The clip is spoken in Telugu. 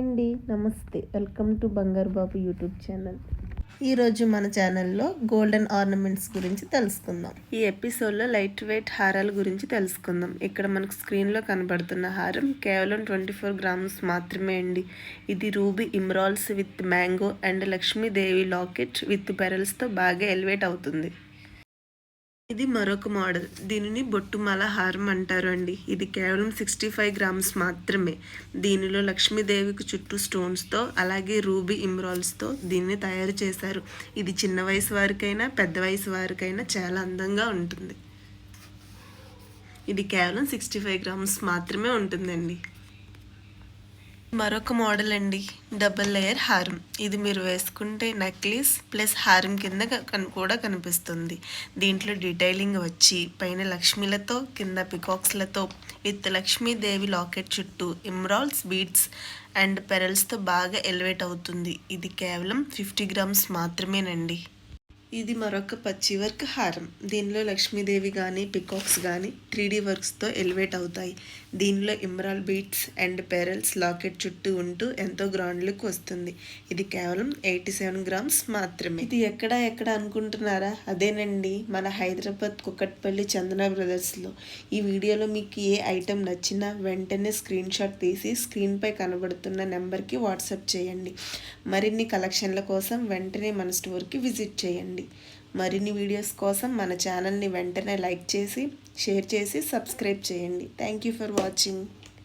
అండి, నమస్తే. వెల్కమ్ టు బంగారు బాబు యూట్యూబ్ ఛానల్. ఈరోజు మన ఛానల్లో గోల్డెన్ ఆర్నమెంట్స్ గురించి తెలుసుకుందాం. ఈ ఎపిసోడ్లో లైట్ వెయిట్ హారాల గురించి తెలుసుకుందాం. ఇక్కడ మనకు స్క్రీన్లో కనబడుతున్న హారం కేవలం 24 గ్రామ్స్ మాత్రమే అండి. ఇది ruby emeralds with mango and Lakshmidevi locket with పెరల్స్తో బాగా ఎలివేట్ అవుతుంది. ఇది మరొక మోడల్. దీనిని బొట్టుమాల హారం అంటారు అండి. ఇది కేవలం 65 గ్రామ్స్ మాత్రమే. దీనిలో లక్ష్మీదేవికి చుట్టూ స్టోన్స్తో అలాగే రూబీ ఇమరాల్డ్స్తో దీన్ని తయారు చేశారు. ఇది చిన్న వయసు వారికైనా పెద్ద వయసు వారికైనా చాలా అందంగా ఉంటుంది. ఇది కేవలం 65 గ్రామ్స్ మాత్రమే ఉంటుందండి. మరొక మోడల్ అండి, డబుల్ లేయర్ హారం. ఇది మీరు వేసుకుంటే నెక్లెస్ ప్లస్ హారం కింద కూడా కనిపిస్తుంది. దీంట్లో డీటెయిలింగ్ వచ్చి పైన లక్ష్మీలతో కింద పికాక్స్లతో విత్ లక్ష్మీదేవి లాకెట్ చుట్టూ ఎమరాల్డ్స్ బీడ్స్ అండ్ పెరల్స్తో బాగా ఎలివేట్ అవుతుంది. ఇది కేవలం 50 గ్రామ్స్ మాత్రమేనండి. ఇది మరొక పచ్చి వర్క్ హారం. దీనిలో లక్ష్మీదేవి కానీ పికాక్స్ కానీ 3D వర్క్స్తో ఎలివేట్ అవుతాయి. దీనిలో emerald beads and pearls locket చుట్టూ ఉంటూ ఎంతో గ్రాండ్ లుక్ వస్తుంది. ఇది కేవలం 87 గ్రామ్స్ మాత్రమే. ఇది ఎక్కడ అనుకుంటున్నారా? అదేనండి, మన హైదరాబాద్ కుకట్పల్లి చందన బ్రదర్స్లో. ఈ వీడియోలో మీకు ఏ ఐటెం నచ్చినా వెంటనే స్క్రీన్ షాట్ తీసి స్క్రీన్పై కనబడుతున్న నెంబర్కి వాట్సాప్ చేయండి. మరిన్ని కలెక్షన్ల కోసం వెంటనే మన స్టోర్కి విజిట్ చేయండి. మరిన్ని వీడియోస్ కోసం మన ఛానల్ని వెంటనే లైక్ చేసి షేర్ చేసి సబ్స్క్రైబ్ చేయండి. Thank you for watching.